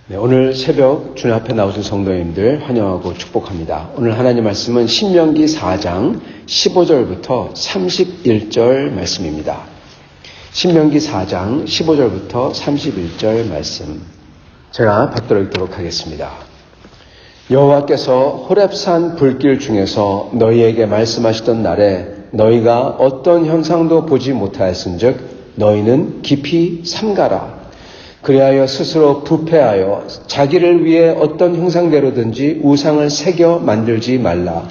네, 오늘 새벽 주님 앞에 나오신 성도님들 환영하고 축복합니다. 오늘 하나님 말씀은 신명기 4장 15절부터 31절 말씀입니다. 신명기 4장 15절부터 31절 말씀 제가 받들어 읽도록 하겠습니다. 여호와께서 호렙산 불길 중에서 너희에게 말씀하시던 날에 너희가 어떤 형상도 보지 못하였은즉 너희는 깊이 삼가라. 그리하여 스스로 부패하여 자기를 위해 어떤 형상대로든지 우상을 새겨 만들지 말라.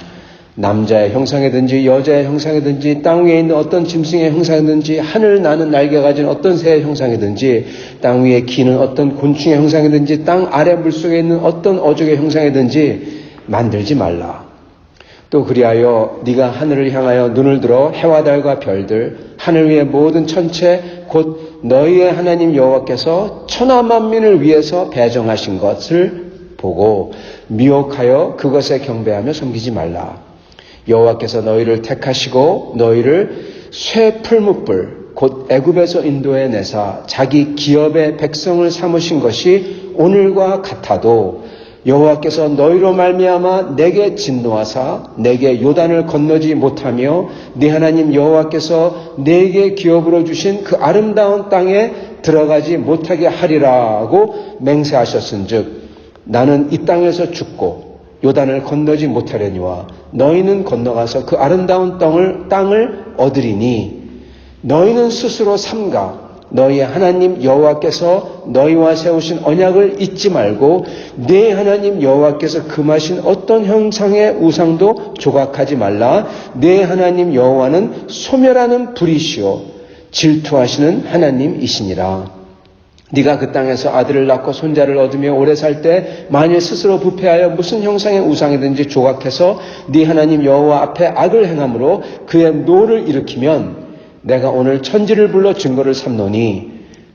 남자의 형상이든지 여자의 형상이든지 땅 위에 있는 어떤 짐승의 형상이든지 하늘 나는 날개 가진 어떤 새의 형상이든지 땅 위에 기는 어떤 곤충의 형상이든지 땅 아래 물속에 있는 어떤 어족의 형상이든지 만들지 말라. 또 그리하여 네가 하늘을 향하여 눈을 들어 해와 달과 별들 하늘 위의 모든 천체 곧 너희의 하나님 여호와께서 천하 만민을 위해서 배정하신 것을 보고 미혹하여 그것에 경배하며 섬기지 말라. 여호와께서 너희를 택하시고 너희를 쇠 풀무불 곧 애굽에서 인도해 내사 자기 기업의 백성을 삼으신 것이 오늘과 같아도 여호와께서 너희로 말미암아 내게 진노하사 내게 요단을 건너지 못하며 네 하나님 여호와께서 내게 기업으로 주신 그 아름다운 땅에 들어가지 못하게 하리라고 맹세하셨은즉 나는 이 땅에서 죽고 요단을 건너지 못하려니와 너희는 건너가서 그 아름다운 땅을 얻으리니 너희는 스스로 삼가 너희 하나님 여호와께서 너희와 세우신 언약을 잊지 말고 네 하나님 여호와께서 금하신 어떤 형상의 우상도 조각하지 말라. 네 하나님 여호와는 소멸하는 불이시오 질투하시는 하나님이시니라. 네가 그 땅에서 아들을 낳고 손자를 얻으며 오래 살 때 만일 스스로 부패하여 무슨 형상의 우상이든지 조각해서 네 하나님 여호와 앞에 악을 행함으로 그의 노를 일으키면 내가 오늘 천지를 불러 증거를 삼노니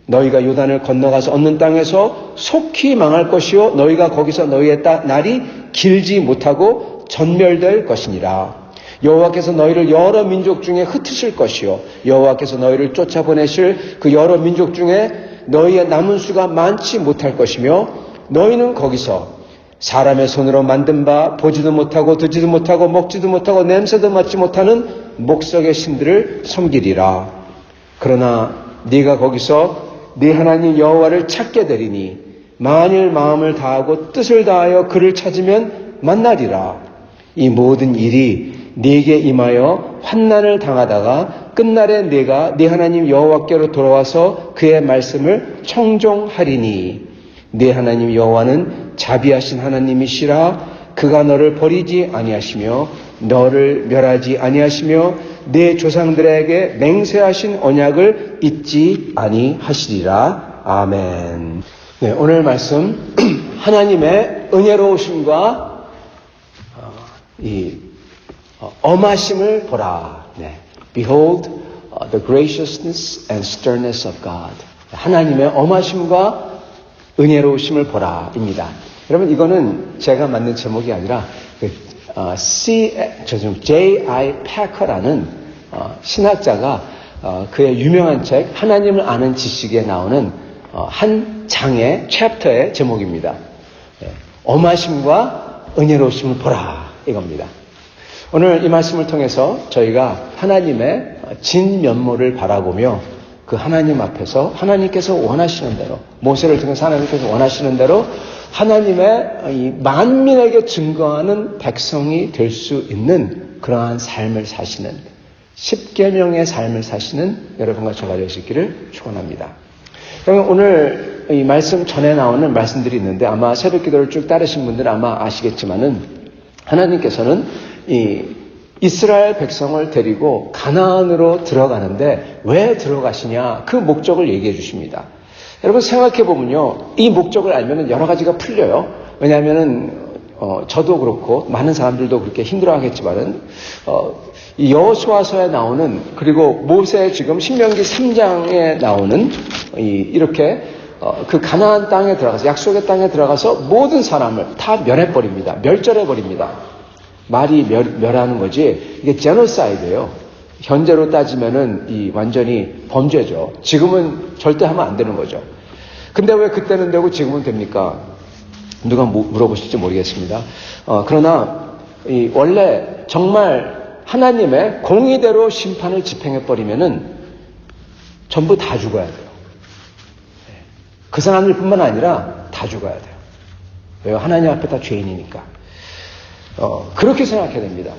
너희가 요단을 건너가서 얻는 땅에서 속히 망할 것이요 너희가 거기서 너희의 날이 길지 못하고 전멸될 것이니라. 여호와께서 너희를 여러 민족 중에 흩으실 것이요 여호와께서 너희를 쫓아보내실 그 여러 민족 중에 너희의 남은 수가 많지 못할 것이며 너희는 거기서 사람의 손으로 만든 바 보지도 못하고 듣지도 못하고 먹지도 못하고 냄새도 맡지 못하는 목석의 신들을 섬기리라. 그러나 네가 거기서 네 하나님 여호와를 찾게 되리니 만일 마음을 다하고 뜻을 다하여 그를 찾으면 만나리라. 이 모든 일이 네게 임하여 환난을 당하다가 끝날에 네가 네 하나님 여호와께로 돌아와서 그의 말씀을 청종하리니 네 하나님 여호와는 자비하신 하나님이시라. 그가 너를 버리지 아니하시며 너를 멸하지 아니하시며 네 조상들에게 맹세하신 언약을 잊지 아니하시리라. 아멘. 네, 오늘 말씀 하나님의 은혜로우심과 엄하심을 보라. 네. Behold the graciousness and sternness of God. 하나님의 엄하심과 은혜로우심을 보라입니다. 여러분 이거는 제가 만든 제목이 아니라 J.I. 패커라는 신학자가 그의 유명한 책 하나님을 아는 지식에 나오는 한 장의 챕터의 제목입니다. 엄하심과 은혜로우심을 보라 이겁니다. 오늘 이 말씀을 통해서 저희가 하나님의 진면모를 바라보며 그 하나님 앞에서 하나님께서 원하시는 대로 모세를 통해서 하나님께서 원하시는 대로 하나님의 이 만민에게 증거하는 백성이 될 수 있는 그러한 삶을 사시는 십계명의 삶을 사시는 여러분과 저가 되실 기를 축원합니다. 그러면 오늘 이 말씀 전에 나오는 말씀들이 있는데 아마 새벽 기도를 쭉 따르신 분들은 아마 아시겠지만은 하나님께서는 이 이스라엘 백성을 데리고 가나안으로 들어가는데 왜 들어가시냐 그 목적을 얘기해 주십니다. 여러분 생각해 보면요 이 목적을 알면은 여러 가지가 풀려요. 왜냐하면은 저도 그렇고 많은 사람들도 그렇게 힘들어하겠지만은 이 여호수아서에 나오는 그리고 모세 지금 신명기 3장에 나오는 이렇게 그 가나안 땅에 들어가서 약속의 땅에 들어가서 모든 사람을 다 멸해버립니다. 멸절해버립니다. 말이 멸하는 거지 이게 제노사이드예요. 현재로 따지면은 이 완전히 범죄죠. 지금은 절대 하면 안 되는 거죠. 근데 왜 그때는 되고 지금은 됩니까? 누가 물어보실지 모르겠습니다. 그러나 원래 정말 하나님의 공의대로 심판을 집행해버리면은 전부 다 죽어야 돼요. 그 사람들뿐만 아니라 다 죽어야 돼요. 왜요? 하나님 앞에 다 죄인이니까. 그렇게 생각해야 됩니다.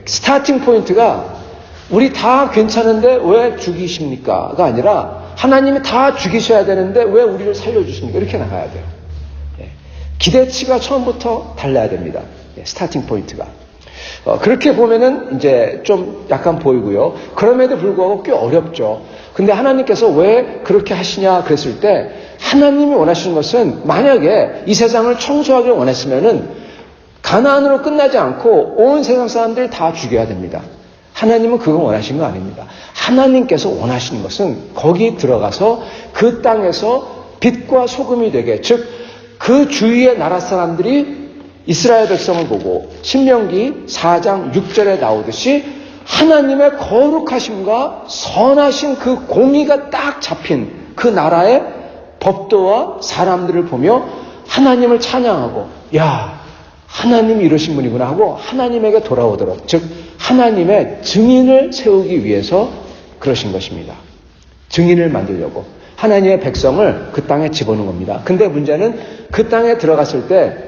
스타팅 포인트가 우리 다 괜찮은데 왜 죽이십니까?가 아니라 하나님이 다 죽이셔야 되는데 왜 우리를 살려주십니까? 이렇게 나가야 돼요. 기대치가 처음부터 달라야 됩니다. 스타팅 포인트가. 그렇게 보면은 이제 좀 약간 보이고요. 그럼에도 불구하고 꽤 어렵죠. 근데 하나님께서 왜 그렇게 하시냐 그랬을 때 하나님이 원하시는 것은 만약에 이 세상을 청소하길 원했으면은 가나안으로 끝나지 않고 온 세상 사람들을 다 죽여야 됩니다. 하나님은 그거 원하신 거 아닙니다. 하나님께서 원하시는 것은 거기 들어가서 그 땅에서 빛과 소금이 되게, 즉 그 주위의 나라 사람들이 이스라엘 백성을 보고 신명기 4장 6절에 나오듯이 하나님의 거룩하심과 선하신 그 공의가 딱 잡힌 그 나라의 법도와 사람들을 보며 하나님을 찬양하고, 야, 하나님이 이러신 분이구나 하고 하나님에게 돌아오도록, 즉 하나님의 증인을 세우기 위해서 그러신 것입니다. 증인을 만들려고 하나님의 백성을 그 땅에 집어넣은 겁니다. 근데 문제는 그 땅에 들어갔을 때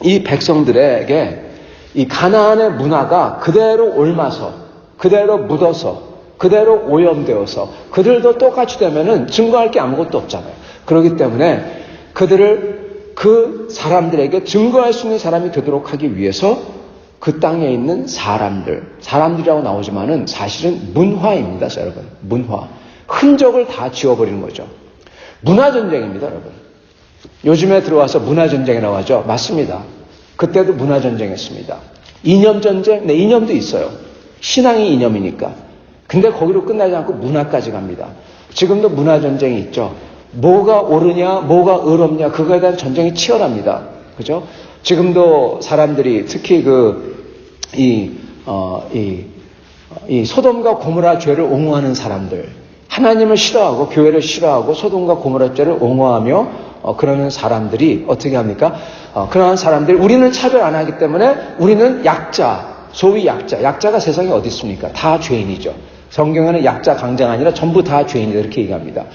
이 백성들에게 이 가나안의 문화가 그대로 옮아서, 그대로 묻어서, 그대로 오염되어서 그들도 똑같이 되면은 증거할 게 아무것도 없잖아요. 그렇기 때문에 그들을 그 사람들에게 증거할 수 있는 사람이 되도록 하기 위해서 그 땅에 있는 사람들이라고 나오지만은 사실은 문화입니다, 여러분. 문화. 흔적을 다 지워버리는 거죠. 문화전쟁입니다, 여러분. 요즘에 들어와서 문화전쟁이라고 하죠. 맞습니다. 그때도 문화전쟁했습니다. 이념전쟁? 네, 이념도 있어요. 신앙이 이념이니까. 근데 거기로 끝나지 않고 문화까지 갑니다. 지금도 문화전쟁이 있죠. 뭐가 옳으냐, 뭐가 의롭냐, 그거에 대한 전쟁이 치열합니다. 그죠? 지금도 사람들이 특히 이 소돔과 고모라 죄를 옹호하는 사람들, 하나님을 싫어하고 교회를 싫어하고 소돔과 고모라 죄를 옹호하며 그러는 사람들이 어떻게 합니까? 그러한 사람들, 우리는 차별 안 하기 때문에 우리는 약자, 소위 약자가 세상에 어디 있습니까? 다 죄인이죠. 성경에는 약자 강자가 아니라 전부 다 죄인이다 이렇게 얘기합니다.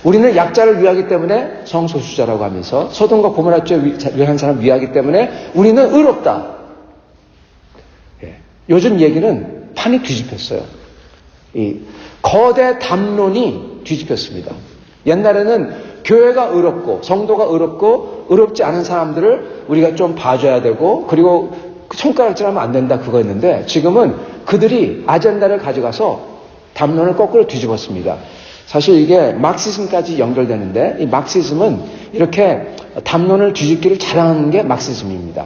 우리는 약자를 위하기 때문에 성소수자라고 하면서 소돔과 고모라 죄 위한 사람 위하기 때문에 우리는 의롭다. 요즘 얘기는 판이 뒤집혔어요. 이 거대 담론이 뒤집혔습니다. 옛날에는 교회가 의롭고 성도가 의롭고 의롭지 않은 사람들을 우리가 좀 봐줘야 되고 그리고 손가락질하면 안 된다 그거였는데 지금은 그들이 아젠다를 가져가서 담론을 거꾸로 뒤집었습니다. 사실 이게 막시즘까지 연결되는데 이 막시즘은 이렇게 담론을 뒤집기를 잘하는 게 막시즘입니다.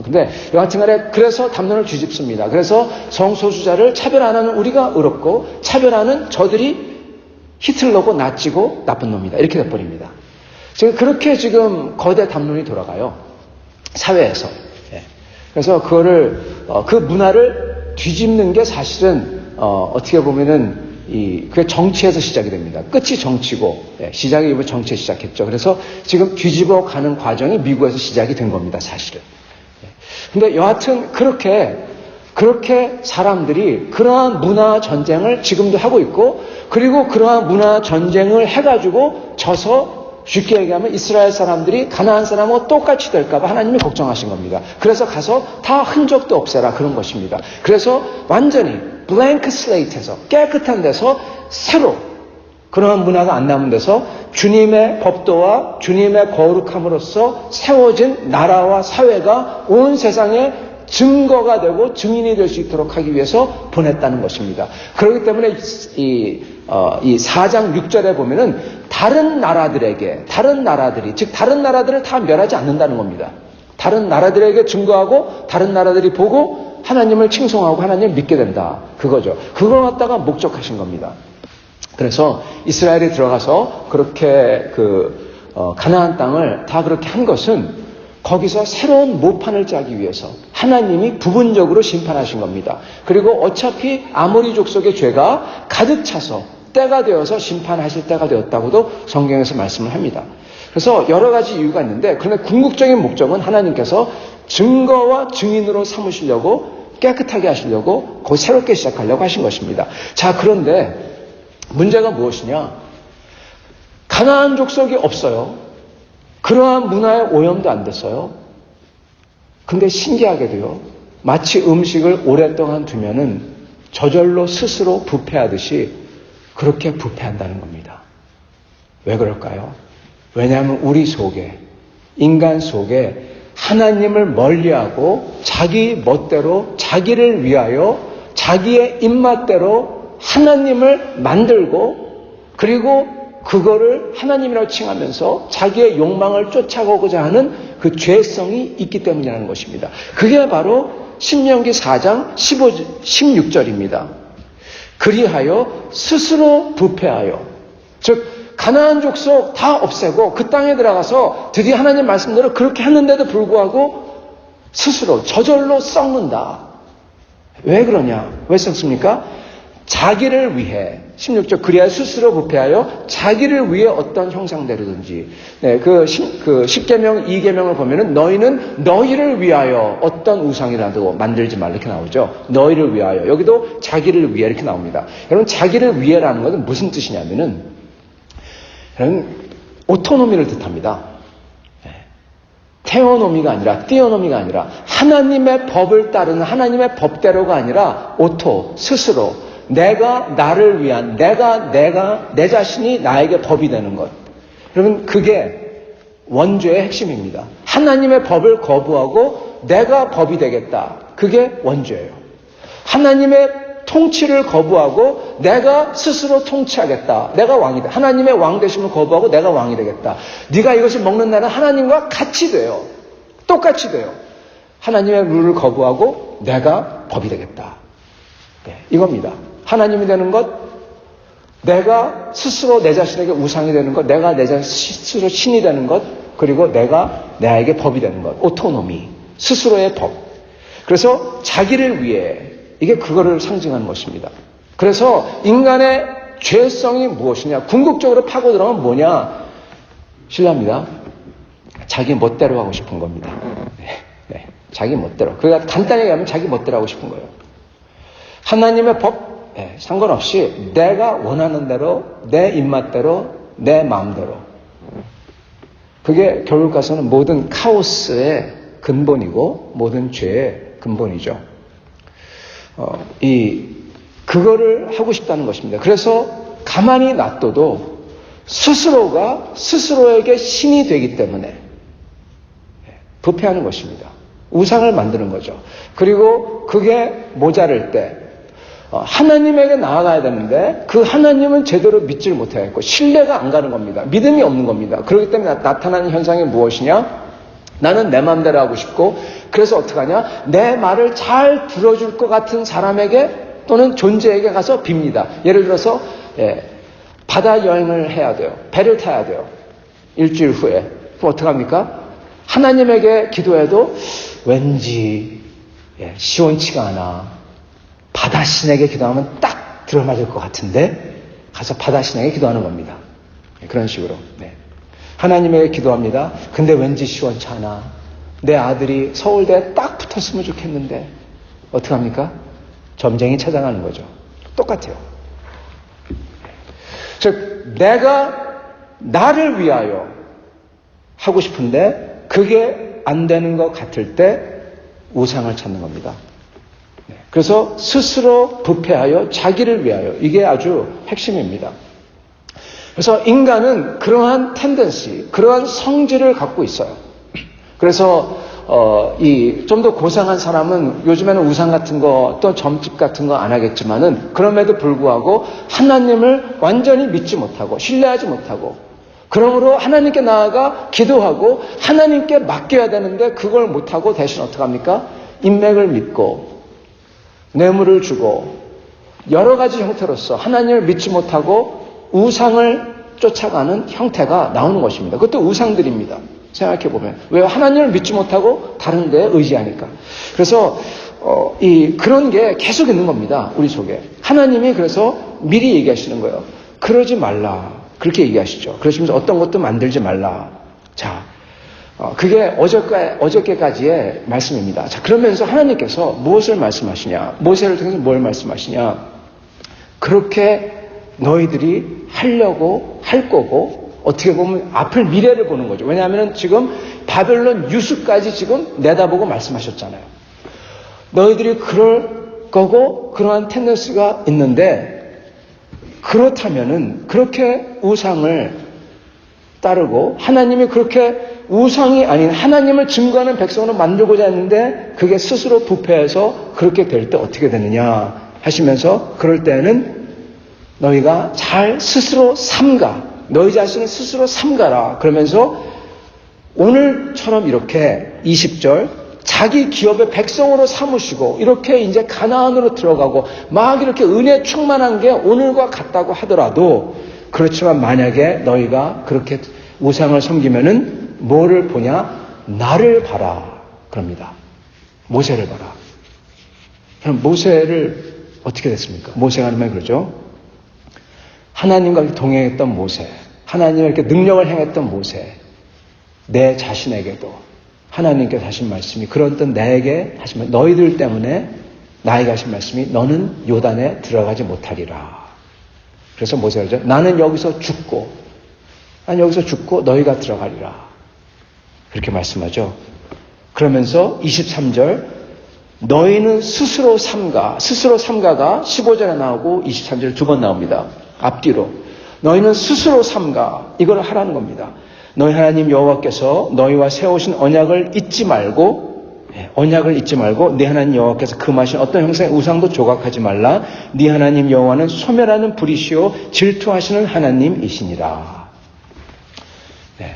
근데 여하튼간에 그래서 담론을 뒤집습니다. 그래서 성소수자를 차별 안 하는 우리가 의롭고 차별하는 저들이 히틀러고 나치고 나쁜 놈이다. 이렇게 돼버립니다. 지금 그렇게 지금 거대 담론이 돌아가요. 사회에서. 그래서 그거를 그 문화를 뒤집는 게 사실은 어떻게 보면은 그게 정치에서 시작이 됩니다. 끝이 정치고 시작이 정치에 시작했죠. 그래서 지금 뒤집어 가는 과정이 미국에서 시작이 된 겁니다. 사실은. 근데 여하튼 그렇게 사람들이 그러한 문화 전쟁을 지금도 하고 있고 그리고 그러한 문화 전쟁을 해가지고 져서 쉽게 얘기하면 이스라엘 사람들이 가나안 사람하고 똑같이 될까 봐 하나님이 걱정하신 겁니다. 그래서 가서 다 흔적도 없애라 그런 것입니다. 그래서 완전히 블랭크 슬레이트에서 깨끗한 데서 새로 그러한 문화가 안 남은 데서 주님의 법도와 주님의 거룩함으로써 세워진 나라와 사회가 온 세상에 증거가 되고 증인이 될 수 있도록 하기 위해서 보냈다는 것입니다. 그렇기 때문에 이 4장 6절에 보면은 다른 나라들이 즉 다른 나라들을 다 멸하지 않는다는 겁니다. 다른 나라들에게 증거하고 다른 나라들이 보고 하나님을 칭송하고 하나님을 믿게 된다. 그거죠. 그걸 갖다가 목적하신 겁니다. 그래서 이스라엘이 들어가서 그렇게 가나안 땅을 다 그렇게 한 것은 거기서 새로운 모판을 짜기 위해서 하나님이 부분적으로 심판하신 겁니다. 그리고 어차피 아모리 족속의 죄가 가득 차서 때가 되어서 심판하실 때가 되었다고도 성경에서 말씀을 합니다. 그래서 여러 가지 이유가 있는데, 그런데 궁극적인 목적은 하나님께서 증거와 증인으로 삼으시려고, 깨끗하게 하시려고, 곧 새롭게 시작하려고 하신 것입니다. 자, 그런데 문제가 무엇이냐? 가나안 족속이 없어요. 그러한 문화의 오염도 안 됐어요. 근데 신기하게도요, 마치 음식을 오랫동안 두면은 저절로 스스로 부패하듯이 그렇게 부패한다는 겁니다. 왜 그럴까요? 왜냐하면 우리 속에, 인간 속에 하나님을 멀리하고 자기 멋대로, 자기를 위하여 자기의 입맛대로 하나님을 만들고, 그리고 그거를 하나님이라고 칭하면서 자기의 욕망을 쫓아가고자 하는 그 죄성이 있기 때문이라는 것입니다. 그게 바로 신명기 4장 16절입니다. 그리하여 스스로 부패하여, 즉 가나안 족속 다 없애고 그 땅에 들어가서 드디어 하나님 말씀대로 그렇게 했는데도 불구하고 스스로 저절로 썩는다. 왜 그러냐? 왜 썩습니까? 자기를 위해, 16절, 그리하여 스스로 부패하여 자기를 위해 어떤 형상대로든지, 그 10계명, 2계명을 보면은 너희는 너희를 위하여 어떤 우상이라도 만들지 말라 이렇게 나오죠. 너희를 위하여. 여기도 자기를 위해 이렇게 나옵니다. 여러분, 자기를 위해라는 것은 무슨 뜻이냐면은, 여러분, 오토노미를 뜻합니다. 테오노미가 아니라, 띠오노미가 아니라, 하나님의 법을 따르는 하나님의 법대로가 아니라, 오토, 스스로, 내가 나를 위한, 내 자신이 나에게 법이 되는 것. 여러분, 그게 원죄의 핵심입니다. 하나님의 법을 거부하고 내가 법이 되겠다. 그게 원죄예요. 하나님의 통치를 거부하고 내가 스스로 통치하겠다. 내가 왕이 돼. 하나님의 왕 되심을 거부하고 내가 왕이 되겠다. 네가 이것을 먹는 날은 하나님과 같이 돼요. 똑같이 돼요. 하나님의 룰을 거부하고 내가 법이 되겠다. 네, 이겁니다. 하나님이 되는 것, 내가 스스로 내 자신에게 우상이 되는 것, 내가 내 자신 스스로 신이 되는 것, 그리고 내가 나에게 법이 되는 것, 오토노미, 스스로의 법. 그래서 자기를 위해, 이게 그거를 상징하는 것입니다. 그래서 인간의 죄성이 무엇이냐, 궁극적으로 파고 들어가면 뭐냐, 실례합니다. 자기 멋대로 하고 싶은 겁니다. 네, 자기 멋대로. 그러니까 간단히 얘기하면 자기 멋대로 하고 싶은 거예요. 하나님의 법, 상관없이 내가 원하는 대로, 내 입맛대로, 내 마음대로. 그게 결국 가서는 모든 카오스의 근본이고 모든 죄의 근본이죠. 그거를 하고 싶다는 것입니다. 그래서 가만히 놔둬도 스스로가 스스로에게 신이 되기 때문에 부패하는 것입니다. 우상을 만드는 거죠. 그리고 그게 모자랄 때 하나님에게 나아가야 되는데 그 하나님은 제대로 믿지를 못하겠고 신뢰가 안 가는 겁니다. 믿음이 없는 겁니다. 그렇기 때문에 나타나는 현상이 무엇이냐? 나는 내 마음대로 하고 싶고, 그래서 어떡하냐? 내 말을 잘 들어줄 것 같은 사람에게 또는 존재에게 가서 빕니다. 예를 들어서 바다 여행을 해야 돼요. 배를 타야 돼요. 일주일 후에. 그럼 어떡합니까? 하나님에게 기도해도 왠지 시원치가 않아. 바다신에게 기도하면 딱 들어맞을 것 같은데 가서 바다신에게 기도하는 겁니다. 그런 식으로. 하나님에게 기도합니다. 근데 왠지 시원치 않아. 내 아들이 서울대에 딱 붙었으면 좋겠는데 어떡합니까? 점쟁이 찾아가는 거죠. 똑같아요. 즉 내가 나를 위하여 하고 싶은데 그게 안 되는 것 같을 때 우상을 찾는 겁니다. 그래서 스스로 부패하여 자기를 위하여, 이게 아주 핵심입니다. 그래서 인간은 그러한 텐던시, 그러한 성질을 갖고 있어요. 그래서 좀 더 고상한 사람은 요즘에는 우상 같은 거, 또 점집 같은 거 안 하겠지만은 그럼에도 불구하고 하나님을 완전히 믿지 못하고 신뢰하지 못하고, 그러므로 하나님께 나아가 기도하고 하나님께 맡겨야 되는데 그걸 못하고 대신 어떡합니까? 인맥을 믿고 뇌물을 주고 여러 가지 형태로서 하나님을 믿지 못하고 우상을 쫓아가는 형태가 나오는 것입니다. 그것도 우상들입니다. 생각해보면. 왜? 하나님을 믿지 못하고 다른 데에 의지하니까. 그래서 그런 게 계속 있는 겁니다. 우리 속에. 하나님이 그래서 미리 얘기하시는 거예요. 그러지 말라. 그렇게 얘기하시죠. 그러시면서 어떤 것도 만들지 말라. 자, 그게 어저께까지의 말씀입니다. 자, 그러면서 하나님께서 무엇을 말씀하시냐? 모세를 통해서 뭘 말씀하시냐? 그렇게 너희들이 하려고 할 거고, 어떻게 보면 앞을 미래를 보는 거죠. 왜냐하면 지금 바벨론 유수까지 지금 내다보고 말씀하셨잖아요. 너희들이 그럴 거고, 그러한 텐den스가 있는데, 그렇다면은, 그렇게 우상을 따르고, 하나님이 그렇게 우상이 아닌 하나님을 증거하는 백성으로 만들고자 했는데 그게 스스로 부패해서 그렇게 될 때 어떻게 되느냐 하시면서 그럴 때는 너희가 잘 스스로 삼가 너희 자신을 스스로 삼가라 그러면서 오늘처럼 이렇게 20절 자기 기업의 백성으로 삼으시고 이렇게 이제 가나안으로 들어가고 막 이렇게 은혜 충만한 게 오늘과 같다고 하더라도 그렇지만 만약에 너희가 그렇게 우상을 섬기면은 뭐를 보냐? 나를 봐라. 그럽니다. 모세를 봐라. 그럼 모세를 어떻게 됐습니까? 모세가 하는 그러죠. 하나님과 동행했던 모세, 하나님의 이렇게 능력을 행했던 모세, 내 자신에게도 하나님께서 하신 말씀이 그런던 나에게 하신 말, 너희들 때문에 나에게 하신 말씀이 너는 요단에 들어가지 못하리라. 그래서 모세가 그러죠. 나는 여기서 죽고 너희가 들어가리라. 그렇게 말씀하죠. 그러면서 23절 너희는 스스로 삼가가 15절에 나오고 23절에 두 번 나옵니다. 앞뒤로 너희는 스스로 삼가 이걸 하라는 겁니다. 너희 하나님 여호와께서 너희와 세우신 언약을 잊지 말고 네 하나님 여호와께서 금하신 어떤 형상의 우상도 조각하지 말라. 네 하나님 여호와는 소멸하는 불이시오 질투하시는 하나님이시니라. 네.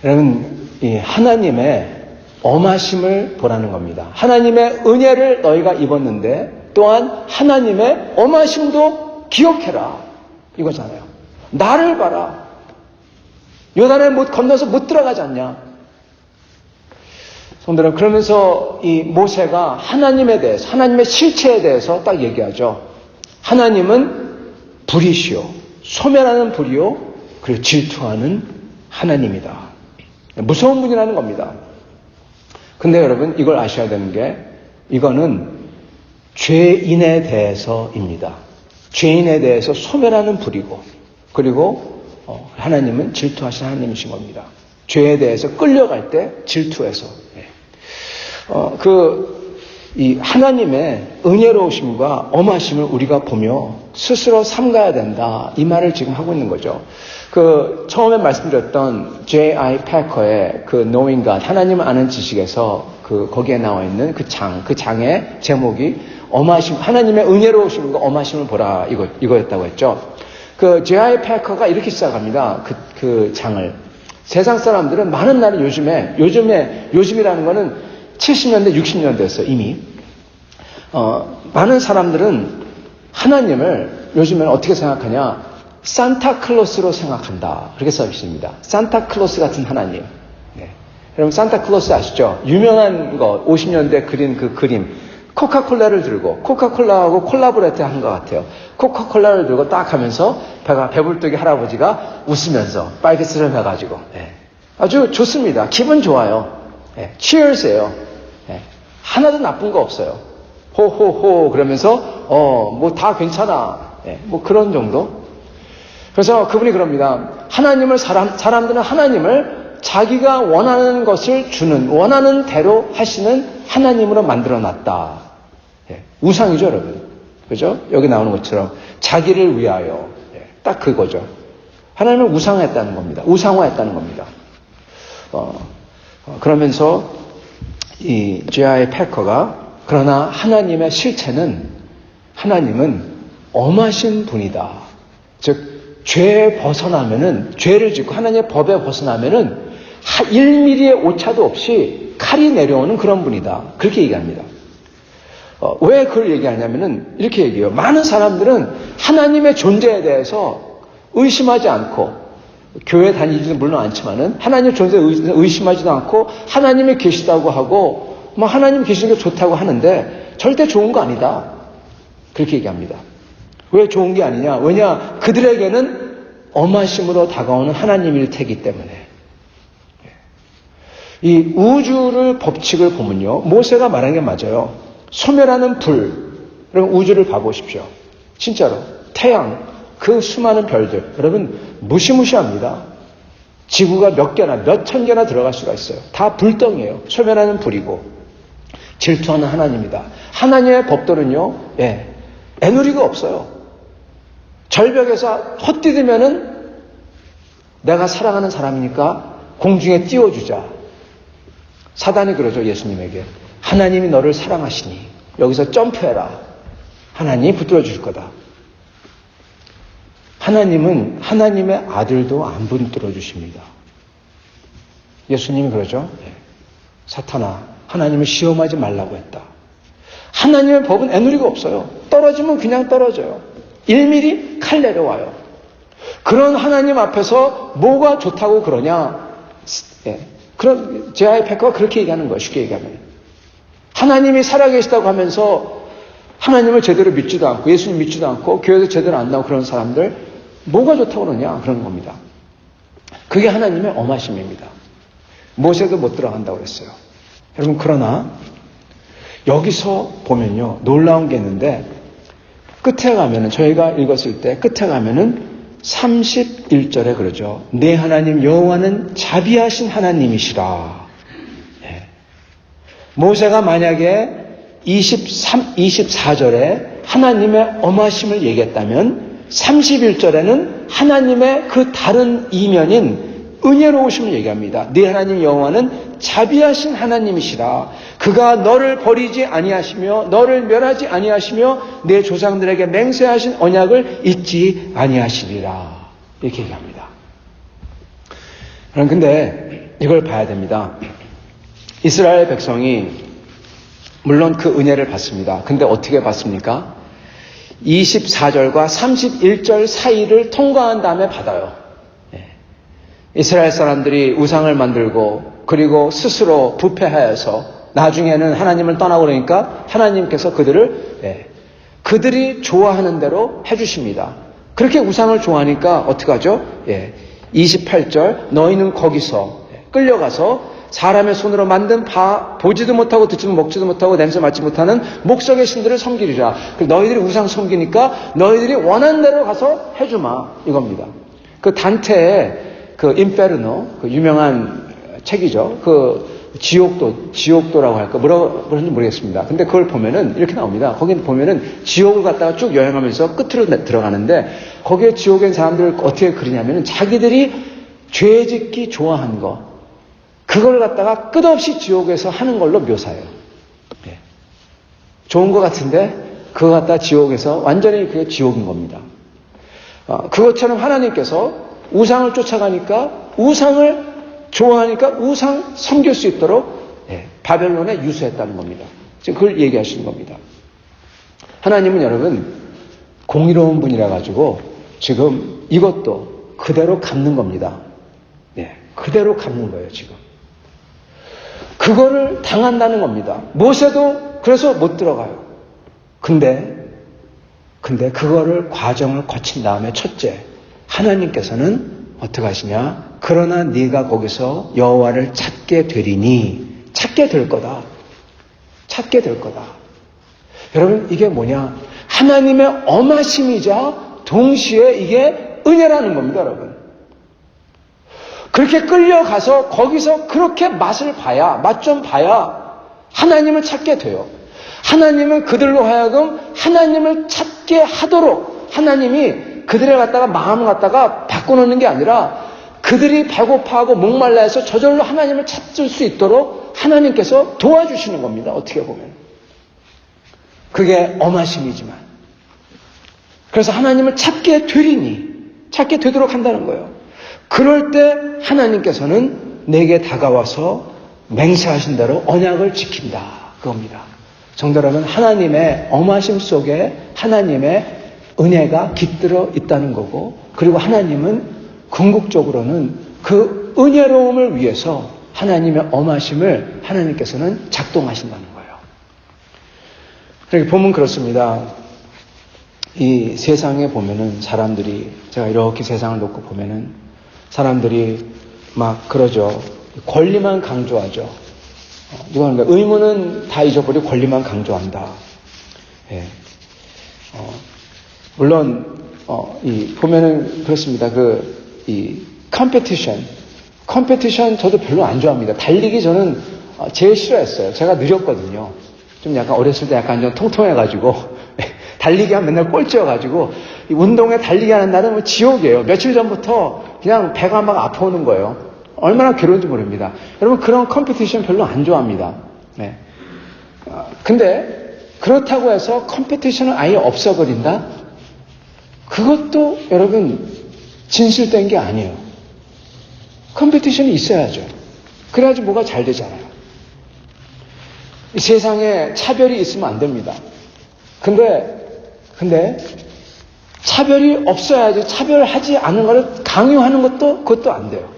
여러분, 이 하나님의 엄하심을 보라는 겁니다. 하나님의 은혜를 너희가 입었는데 또한 하나님의 엄하심도 기억해라. 이거잖아요. 나를 봐라. 요단에 건너서 못 들어가지 않냐. 성도는 그러면서 이 모세가 하나님에 대해서, 하나님의 실체에 대해서 딱 얘기하죠. 하나님은 불이시오. 소멸하는 불이요. 그리고 질투하는 하나님이다. 무서운 분이라는 겁니다. 근데 여러분 이걸 아셔야 되는 게 이거는 죄인에 대해서입니다. 죄인에 대해서 소멸하는 불이고 그리고 하나님은 질투하신 하나님이신 겁니다. 죄에 대해서 끌려갈 때 질투해서 이 하나님의 은혜로우심과 엄하심을 우리가 보며 스스로 삼가야 된다. 이 말을 지금 하고 있는 거죠. 처음에 말씀드렸던 J.I. 패커의 Knowing God, 하나님을 아는 지식에서 거기에 나와 있는 그 장의 제목이 엄하심, 하나님의 은혜로우심과 엄하심을 보라. 이거였다고 했죠. J.I. 패커가 이렇게 시작합니다. 그 장을. 세상 사람들은 많은 날은 요즘이라는 거는 70년대, 60년대였어요, 이미. 많은 사람들은 하나님을 요즘에는 어떻게 생각하냐? 산타클로스로 생각한다. 그렇게 써 있습니다. 산타클로스 같은 하나님. 네. 여러분, 산타클로스 아시죠? 유명한 거, 50년대 그린 그 그림. 코카콜라를 들고, 코카콜라하고 콜라보레이트 한 것 같아요. 코카콜라를 들고 딱 하면서 배불뚝이 할아버지가 웃으면서 빨개 쓰름 해가지고. 네. 아주 좋습니다. 기분 좋아요. 네. Cheers예요. 네. 하나도 나쁜 거 없어요. 호호호 그러면서 뭐 다 괜찮아. 네. 뭐 그런 정도. 그래서 그분이 그럽니다. 사람들은 하나님을 자기가 원하는 것을 주는, 원하는 대로 하시는 하나님으로 만들어놨다. 예, 우상이죠, 여러분. 그죠? 여기 나오는 것처럼 자기를 위하여. 예, 딱 그거죠. 하나님을 우상화했다는 겁니다. 우상화했다는 겁니다. 그러면서 이 J.I. 패커가 그러나 하나님의 실체는 하나님은 엄하신 분이다. 즉 죄에 벗어나면은 죄를 짓고 하나님의 법에 벗어나면은 1mm의 오차도 없이 칼이 내려오는 그런 분이다. 그렇게 얘기합니다. 왜 그걸 얘기하냐면은 이렇게 얘기해요. 많은 사람들은 하나님의 존재에 대해서 의심하지 않고 교회 다니지는 물론 않지만은 하나님의 존재에 의심하지도 않고 하나님이 계시다고 하고 뭐 하나님 계시는 게 좋다고 하는데 절대 좋은 거 아니다. 그렇게 얘기합니다. 왜 좋은 게 아니냐? 왜냐? 그들에게는 엄하심으로 다가오는 하나님일 테기 때문에. 이 우주를 법칙을 보면요, 모세가 말한 게 맞아요. 소멸하는 불, 여러분 우주를 봐보십시오. 진짜로 태양, 그 수많은 별들, 여러분 무시무시합니다. 지구가 몇 개나 몇 천 개나 들어갈 수가 있어요. 다 불덩이에요. 소멸하는 불이고 질투하는 하나님이다. 하나님의 법도는요, 애누리가 없어요. 절벽에서 헛디디면은 내가 사랑하는 사람이니까 공중에 띄워주자. 사단이 그러죠, 예수님에게. 하나님이 너를 사랑하시니 여기서 점프해라. 하나님이 붙들어 주실 거다. 하나님은 하나님의 아들도 안 붙들어 주십니다. 예수님이 그러죠. 사탄아, 하나님을 시험하지 말라고 했다. 하나님의 법은 애누리가 없어요. 떨어지면 그냥 떨어져요. 1mm 칼 내려와요. 그런 하나님 앞에서 뭐가 좋다고 그러냐? 그런 제아의 백화가 그렇게 얘기하는 거예요. 쉽게 얘기하면. 하나님이 살아계시다고 하면서 하나님을 제대로 믿지도 않고 예수님 믿지도 않고 교회에서 제대로 안 나오고 그런 사람들 뭐가 좋다고 그러냐? 그런 겁니다. 그게 하나님의 엄하심입니다. 모세도 못 들어간다고 그랬어요. 여러분, 그러나 여기서 보면요, 놀라운 게 있는데 끝에 가면은, 저희가 읽었을 때 끝에 가면은 31절에 그러죠. 내 하나님 여호와는 자비하신 하나님이시라. 모세가 만약에 24절에 하나님의 엄하심을 얘기했다면 31절에는 하나님의 그 다른 이면인 은혜로우심을 얘기합니다. 네 하나님 여호와는 자비하신 하나님이시라. 그가 너를 버리지 아니하시며 너를 멸하지 아니하시며 내 조상들에게 맹세하신 언약을 잊지 아니하시리라. 이렇게 얘기합니다. 그런데 이걸 봐야 됩니다. 이스라엘 백성이 물론 그 은혜를 받습니다. 근데 어떻게 받습니까? 24절과 31절 사이를 통과한 다음에 받아요. 이스라엘 사람들이 우상을 만들고 그리고 스스로 부패하여서 나중에는 하나님을 떠나고 그러니까 하나님께서 그들이 좋아하는 대로 해주십니다. 그렇게 우상을 좋아하니까 어떻게 하죠? 28절 너희는 거기서 끌려가서 사람의 손으로 만든 보지도 못하고 듣지도 먹지도 못하고 냄새 맡지 못하는 목석의 신들을 섬기리라. 너희들이 우상 섬기니까 너희들이 원하는 대로 가서 해주마, 이겁니다. 그 단테의 그 인페르노, 그 유명한 책이죠. 그 지옥도라고 할까? 뭐라고 그런지 모르겠습니다. 근데 그걸 보면은 이렇게 나옵니다. 거기 보면은 지옥을 갖다가 쭉 여행하면서 끝으로 들어가는데 거기에 지옥에 있는 사람들을 어떻게 그리냐면은 자기들이 죄 짓기 좋아한 거, 그걸 갖다가 끝없이 지옥에서 하는 걸로 묘사해요. 좋은 것 같은데 그거 갖다 지옥에서 완전히 그게 지옥인 겁니다. 그것처럼 하나님께서 우상을 쫓아가니까 우상을 좋아하니까 우상 섬길 수 있도록 바벨론에 유수했다는 겁니다. 지금 그걸 얘기하시는 겁니다. 하나님은 여러분 공의로운 분이라 가지고 지금 이것도 그대로 갚는 겁니다. 그대로 갚는 거예요, 지금. 그거를 당한다는 겁니다. 모세도 그래서 못 들어가요. 근데 그거를 과정을 거친 다음에 첫째, 하나님께서는 어떻게 하시냐? 그러나 네가 거기서 여호와를 찾게 되리니 찾게 될 거다. 찾게 될 거다. 여러분, 이게 뭐냐? 하나님의 엄하심이자 동시에 이게 은혜라는 겁니다, 여러분. 그렇게 끌려가서 거기서 그렇게 맛 좀 봐야 하나님을 찾게 돼요. 하나님은 그들로 하여금 하나님을 찾게 하도록 하나님이 그들을 갖다가 마음을 갖다가 바꿔놓는 게 아니라 그들이 배고파하고 목말라 해서 저절로 하나님을 찾을 수 있도록 하나님께서 도와주시는 겁니다. 어떻게 보면. 그게 엄하심이지만. 그래서 하나님을 찾게 되도록 한다는 거예요. 그럴 때 하나님께서는 내게 다가와서 맹세하신 대로 언약을 지킨다. 그겁니다. 성도 여러분, 하나님의 엄하심 속에 하나님의 은혜가 깃들어 있다는 거고, 그리고 하나님은 궁극적으로는 그 은혜로움을 위해서 하나님의 엄하심을 하나님께서는 작동하신다는 거예요. 이렇게 보면 그렇습니다. 이 세상에 보면은 사람들이, 제가 이렇게 세상을 놓고 보면은 사람들이 막 그러죠. 권리만 강조하죠. 누가 합니까? 의무는 다 잊어버리고 권리만 강조한다. 예. 물론 보면은 그렇습니다. 이 컴페티션 저도 별로 안 좋아합니다. 달리기 저는 제일 싫어했어요. 제가 느렸거든요. 좀 약간 어렸을 때 약간 좀 통통해가지고 달리기 하면 맨날 꼴찌여가지고 이 운동에 달리기 하는 날은 뭐 지옥이에요. 며칠 전부터 그냥 배가 막 아파오는 거예요. 얼마나 괴로운지 모릅니다. 여러분 그런 컴페티션 별로 안 좋아합니다. 네. 근데 그렇다고 해서 컴페티션을 아예 없어버린다? 그것도 여러분 진실된 게 아니에요. 컴페티션이 있어야죠. 그래야지 뭐가 잘 되잖아요. 이 세상에 차별이 있으면 안 됩니다. 근데 차별이 없어야지 차별하지 않은 것을 강요하는 그것도 안 돼요.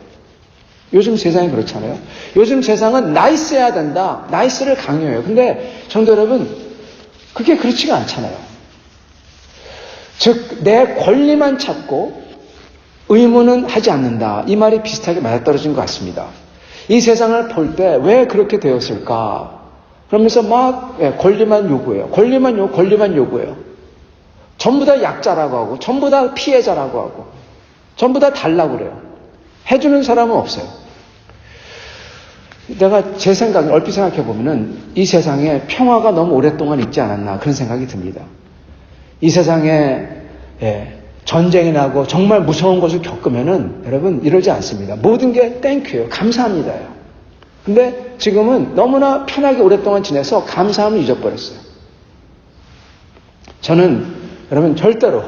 요즘 세상이 그렇잖아요. 요즘 세상은 나이스해야 된다. 나이스를 강요해요. 근데 성도 여러분, 그게 그렇지가 않잖아요. 즉, 내 권리만 찾고 의무는 하지 않는다. 이 말이 비슷하게 맞아떨어진 것 같습니다. 이 세상을 볼 때 왜 그렇게 되었을까? 그러면서 막 권리만 요구해요. 권리만 요구해요. 전부 다 약자라고 하고, 전부 다 피해자라고 하고, 전부 다 달라고 그래요. 해주는 사람은 없어요. 내가 제 생각에 얼핏 생각해 보면은 이 세상에 평화가 너무 오랫동안 있지 않았나 그런 생각이 듭니다. 이 세상에 전쟁이 나고 정말 무서운 것을 겪으면은 여러분 이러지 않습니다. 모든 게 땡큐예요. 감사합니다요. 근데 지금은 너무나 편하게 오랫동안 지내서 감사함을 잊어버렸어요. 저는 여러분 절대로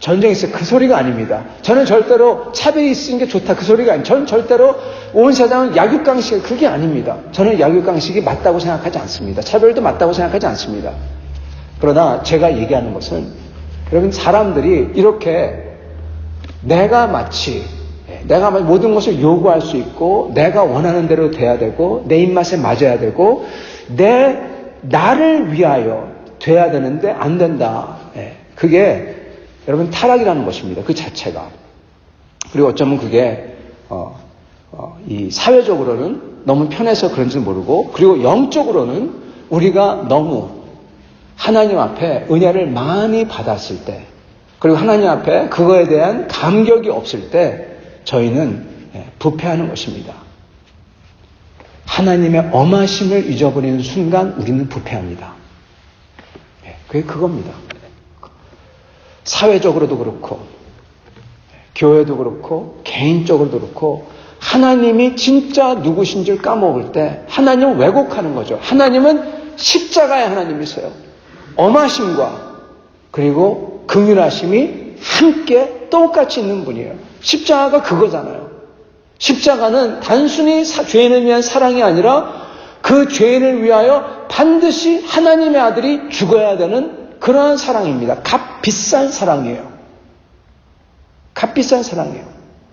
전쟁이 있어요. 그 소리가 아닙니다. 저는 절대로 차별이 있으는 게 좋다. 그 소리가 아닙니다. 저는 절대로 온 세상은 약육강식 그게 아닙니다. 저는 약육강식이 맞다고 생각하지 않습니다. 차별도 맞다고 생각하지 않습니다. 그러나 제가 얘기하는 것은 여러분 사람들이 이렇게 내가 마치 모든 것을 요구할 수 있고 내가 원하는 대로 돼야 되고 내 입맛에 맞아야 되고 나를 위하여 돼야 되는데 안 된다. 그게 여러분 타락이라는 것입니다. 그 자체가. 그리고 어쩌면 그게 이 사회적으로는 너무 편해서 그런지 모르고 그리고 영적으로는 우리가 너무 하나님 앞에 은혜를 많이 받았을 때 그리고 하나님 앞에 그거에 대한 감격이 없을 때 저희는 부패하는 것입니다. 하나님의 엄하심을 잊어버리는 순간 우리는 부패합니다. 그게 그겁니다. 사회적으로도 그렇고 교회도 그렇고 개인적으로도 그렇고 하나님이 진짜 누구신지를 까먹을 때 하나님을 왜곡하는 거죠. 하나님은 십자가의 하나님이세요. 엄하심과 그리고 긍휼하심이 함께 똑같이 있는 분이에요. 십자가가 그거잖아요. 십자가는 단순히 죄인을 위한 사랑이 아니라 그 죄인을 위하여 반드시 하나님의 아들이 죽어야 되는 그러한 사랑입니다. 값비싼 사랑이에요. 값비싼 사랑이에요.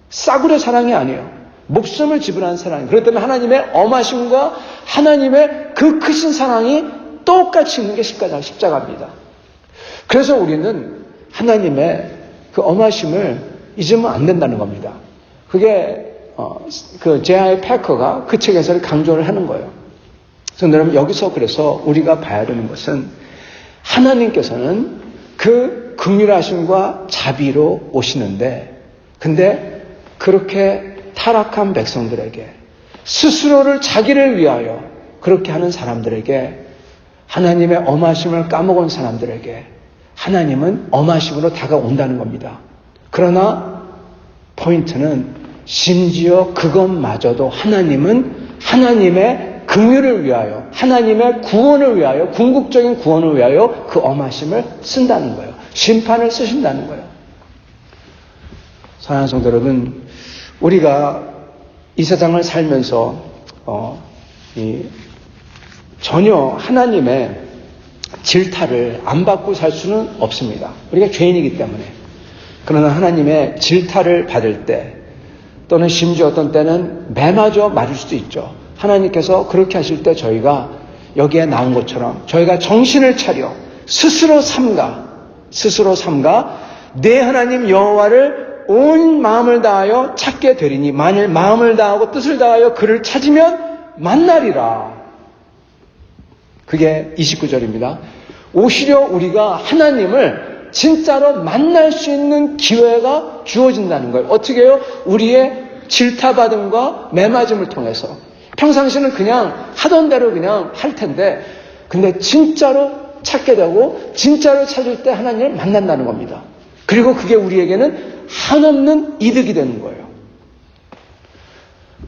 싸구려 사랑이 아니에요. 목숨을 지불한 사랑이에요. 그렇기 때문에 하나님의 엄하심과 하나님의 그 크신 사랑이 똑같이 있는 게 십자가입니다. 그래서 우리는 하나님의 그 엄하심을 잊으면 안 된다는 겁니다. 그게 그 J.I. 패커가 그 책에서 강조를 하는 거예요. 그래서 여러분 여기서 그래서 우리가 봐야 되는 것은 하나님께서는 그 긍휼하심과 자비로 오시는데 근데 그렇게 타락한 백성들에게 스스로를 자기를 위하여 그렇게 하는 사람들에게 하나님의 엄하심을 까먹은 사람들에게 하나님은 엄하심으로 다가온다는 겁니다. 그러나 포인트는 심지어 그것마저도 하나님은 하나님의 긍휼을 위하여 하나님의 구원을 위하여 궁극적인 구원을 위하여 그 엄하심을 쓴다는 거예요. 심판을 쓰신다는 거예요. 사랑하는 성도 여러분, 우리가 이 세상을 살면서 전혀 하나님의 질타를 안 받고 살 수는 없습니다. 우리가 죄인이기 때문에. 그러나 하나님의 질타를 받을 때 또는 심지어 어떤 때는 매마저 맞을 수도 있죠. 하나님께서 그렇게 하실 때 저희가 여기에 나온 것처럼 저희가 정신을 차려 스스로 삼가 내 하나님 여호와를 온 마음을 다하여 찾게 되리니 만일 마음을 다하고 뜻을 다하여 그를 찾으면 만나리라. 그게 29절입니다. 오히려 우리가 하나님을 진짜로 만날 수 있는 기회가 주어진다는 거예요. 어떻게 해요? 우리의 질타받음과 매맞음을 통해서. 평상시는 그냥 하던 대로 그냥 할 텐데, 근데 진짜로 찾게 되고 진짜로 찾을 때 하나님을 만난다는 겁니다. 그리고 그게 우리에게는 한없는 이득이 되는 거예요.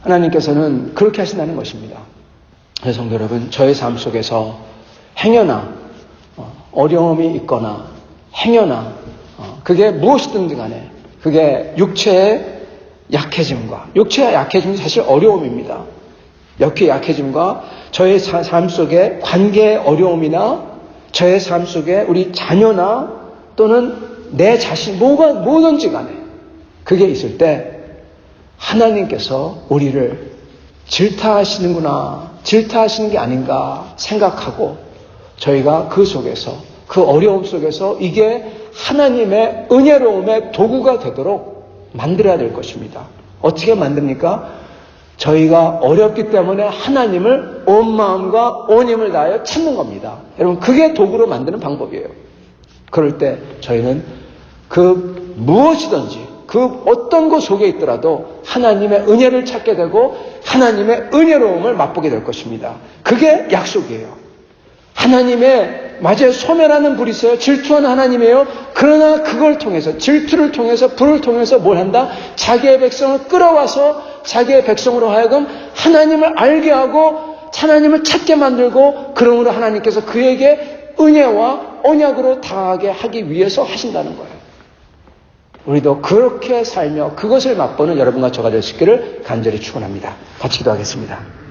하나님께서는 그렇게 하신다는 것입니다. 그래서 성도 여러분, 저의 삶 속에서 행여나 어려움이 있거나 행여나 그게 무엇이든지 간에 그게 육체의 약해짐과 육체의 약해짐이 사실 어려움입니다. 육체의 약해짐과 저의 삶 속에 관계의 어려움이나 저의 삶 속에 우리 자녀나 또는 내 자신 뭐든지 간에 그게 있을 때 하나님께서 우리를 질타하시는구나, 질타하시는 게 아닌가 생각하고 저희가 그 속에서, 그 어려움 속에서 이게 하나님의 은혜로움의 도구가 되도록 만들어야 될 것입니다. 어떻게 만듭니까? 저희가 어렵기 때문에 하나님을 온 마음과 온 힘을 다하여 찾는 겁니다. 여러분, 그게 도구로 만드는 방법이에요. 그럴 때 저희는 그 무엇이든지 그 어떤 것 속에 있더라도 하나님의 은혜를 찾게 되고 하나님의 은혜로움을 맛보게 될 것입니다. 그게 약속이에요. 하나님의 맞아요. 소멸하는 불이 있어요. 질투하는 하나님이에요. 그러나 그걸 통해서 질투를 통해서 불을 통해서 뭘 한다? 자기의 백성을 끌어와서 자기의 백성으로 하여금 하나님을 알게 하고 하나님을 찾게 만들고 그러므로 하나님께서 그에게 은혜와 언약으로 다하게 하기 위해서 하신다는 거예요. 우리도 그렇게 살며 그것을 맛보는 여러분과 저가 될 수 있기를 간절히 축원합니다. 같이 기도하겠습니다.